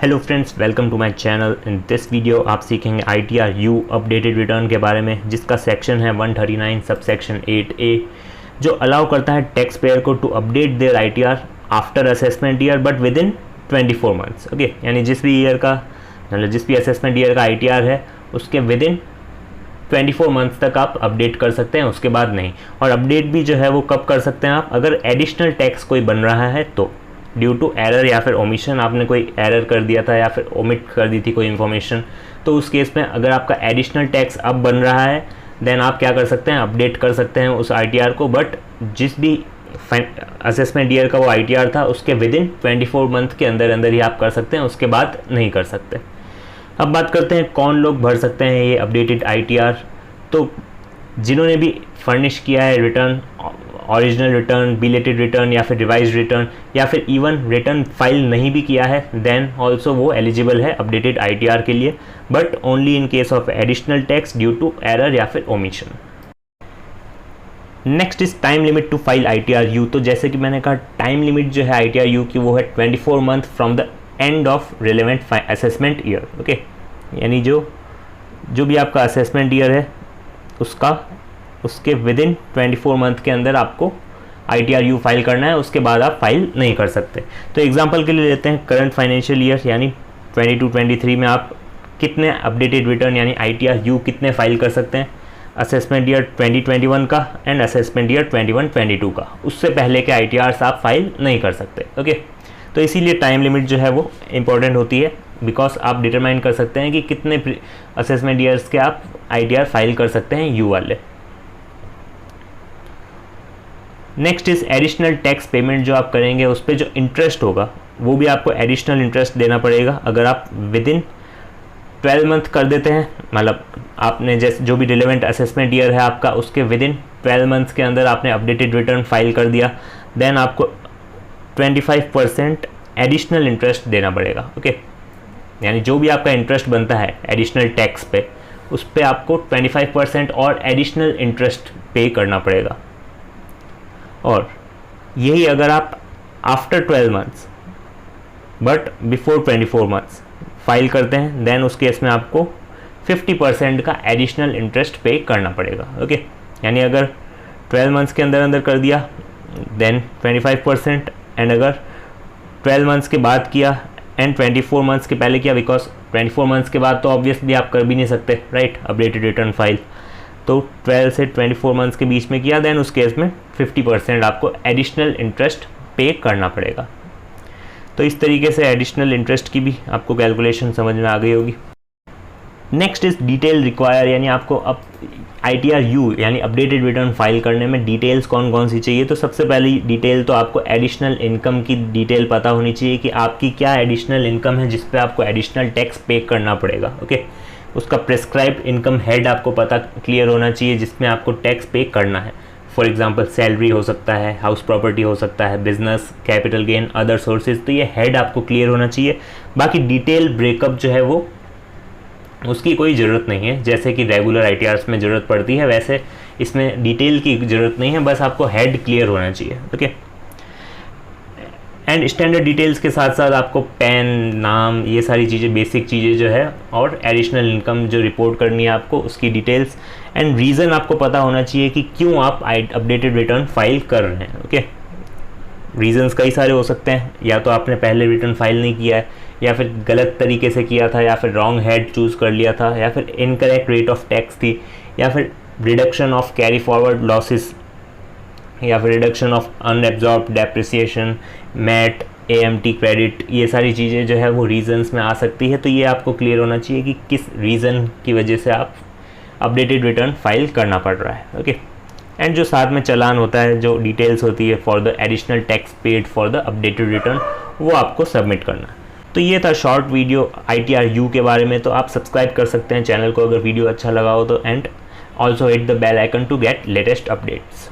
Hello friends, welcome to my channel. In this video आप सीखेंगे ITR U updated return के बारे में, जिसका सेक्शन है 139 सब सेक्शन 8A, जो अलाउ करता है टैक्स पेयर को to update their ITR after assessment year but within 24 months. Okay, यानी जिस भी असेसमेंट ईयर का ITR है उसके विद इन 24 मंथ्स तक आप अपडेट कर सकते हैं, उसके बाद नहीं। और अपडेट भी जो है वो कब कर सकते हैं आप, अगर एडिशनल टैक्स कोई बन रहा है तो, ड्यू टू एरर या फिर ओमिशन, आपने कोई एरर कर दिया था या फिर ओमिट कर दी थी कोई इन्फॉर्मेशन, तो उस केस में अगर आपका एडिशनल टैक्स अब बन रहा है देन आप क्या कर सकते हैं, अपडेट कर सकते हैं उस ITR को। बट जिस भी असेसमेंट ईयर का वो ITR था उसके विद इन 24 मंथ के अंदर अंदर ही आप कर सकते हैं, उसके बाद नहीं कर सकते। अब बात करते हैं कौन लोग भर सकते हैं ये अपडेटेड ITR। तो जिन्होंने भी फर्निश किया है return, original return, belated return या फिर रिवाइज रिटर्न, या फिर इवन रिटर्न फाइल नहीं भी किया है, देन ऑल्सो वो एलिजिबल है अपडेटेड ITR के लिए, but only in case of additional tax due to error या फिर omission. Next is time limit to file ITR U। तो जैसे कि मैंने कहा, टाइम लिमिट जो है ITR U की वो है 24 month from the end of relevant assessment year. Okay, यानी जो भी आपका असेसमेंट ईयर है उसके विद इन 24 मंथ के अंदर आपको ITR U फाइल करना है, उसके बाद आप फाइल नहीं कर सकते। तो एग्जांपल के लिए लेते हैं करंट फाइनेंशियल ईयर यानी 22-23 में आप कितने अपडेटेड रिटर्न यानी ITR U कितने फाइल कर सकते हैं, असेसमेंट ईयर 2021 का एंड असेसमेंट ईयर 21-22 का। उससे पहले के ITRs आप फाइल नहीं कर सकते। ओके, तो इसीलिए टाइम लिमिट जो है वो इम्पॉर्टेंट होती है, बिकॉज आप डिटरमाइन कर सकते हैं कि कितने असेसमेंट ईयर्स के आप ITR फाइल कर सकते हैं U वाले। Next is additional tax payment. जो आप करेंगे उस पर जो इंटरेस्ट होगा वो भी आपको एडिशनल इंटरेस्ट देना पड़ेगा। अगर आप विद इन 12 मंथ कर देते हैं, मतलब आपने जैसे जो भी रिलेवेंट असेसमेंट ईयर है आपका उसके विद इन 12 मंथ्स के अंदर आपने अपडेटेड रिटर्न फाइल कर दिया, देन आपको 25% एडिशनल इंटरेस्ट देना पड़ेगा। ओके, यानी जो भी आपका इंटरेस्ट बनता है एडिशनल टैक्स पे, उस पर आपको 25% और एडिशनल इंटरेस्ट पे करना पड़ेगा। और यही अगर आप after 12 months but before 24 months file करते हैं, देन उस केस में आपको 50% का एडिशनल इंटरेस्ट पे करना पड़ेगा। ओके, यानी अगर 12 मंथ्स के अंदर अंदर कर दिया देन 25%, एंड अगर 12 मंथ्स के बाद किया एंड 24 मंथ्स के पहले किया, बिकॉज 24 मंथ्स के बाद तो ऑब्वियसली आप कर भी नहीं सकते, राइट, अपडेटेड रिटर्न फाइल। तो 12 से 24 मंथ्स के बीच में किया, देन उस केस में 50% आपको एडिशनल इंटरेस्ट पे करना पड़ेगा। तो इस तरीके से एडिशनल इंटरेस्ट की भी आपको कैलकुलेशन समझ में आ गई होगी। नेक्स्ट इज डिटेल रिक्वायर, यानी आपको अब ITR U यानी अपडेटेड रिटर्न फाइल करने में डिटेल्स कौन कौन सी चाहिए। तो सबसे पहली डिटेल तो आपको एडिशनल इनकम की डिटेल पता होनी चाहिए कि आपकी क्या एडिशनल इनकम है जिस पे आपको एडिशनल टैक्स पे करना पड़ेगा। ओके, उसका प्रेस्क्राइब्ड इनकम हेड आपको पता क्लियर होना चाहिए जिसमें आपको टैक्स पे करना है। फॉर एग्जांपल सैलरी हो सकता है, हाउस प्रॉपर्टी हो सकता है, business, capital gain, other sources, तो ये हेड आपको क्लियर होना चाहिए। बाकी डिटेल ब्रेकअप जो है वो उसकी कोई ज़रूरत नहीं है, जैसे कि रेगुलर ITRs में ज़रूरत पड़ती है वैसे इसमें डिटेल की ज़रूरत नहीं है, बस आपको हेड क्लियर होना चाहिए। ओके, एंड स्टैंडर्ड डिटेल्स के साथ साथ आपको पैन, नाम, ये सारी चीज़ें, बेसिक चीज़ें जो है, और एडिशनल इनकम जो रिपोर्ट करनी है आपको उसकी डिटेल्स, एंड रीज़न आपको पता होना चाहिए कि क्यों आप अपडेटेड रिटर्न फाइल कर रहे हैं। ओके, रीजंस कई सारे हो सकते हैं, या तो आपने पहले रिटर्न फाइल नहीं किया है, या फिर गलत तरीके से किया था, या फिर रॉन्ग हेड चूज़ कर लिया था, या फिर इनकरेक्ट रेट ऑफ टैक्स थी, या फिर reduction of carry forward losses, या फिर reduction of unabsorbed depreciation, MAT, AMT credit, ये सारी चीज़ें जो है वो रीजंस में आ सकती है। तो ये आपको क्लियर होना चाहिए कि किस रीज़न की वजह से आप अपडेटेड रिटर्न फाइल करना पड़ रहा है। ओके, एंड जो साथ में चालान होता है, जो डिटेल्स होती है for the additional tax paid for the updated return, वो आपको सबमिट करना। तो ये था शॉर्ट वीडियो ITR U के बारे में। तो आप सब्सक्राइब कर सकते हैं चैनल को अगर वीडियो अच्छा लगा हो तो, and also hit the bell icon to get latest updates.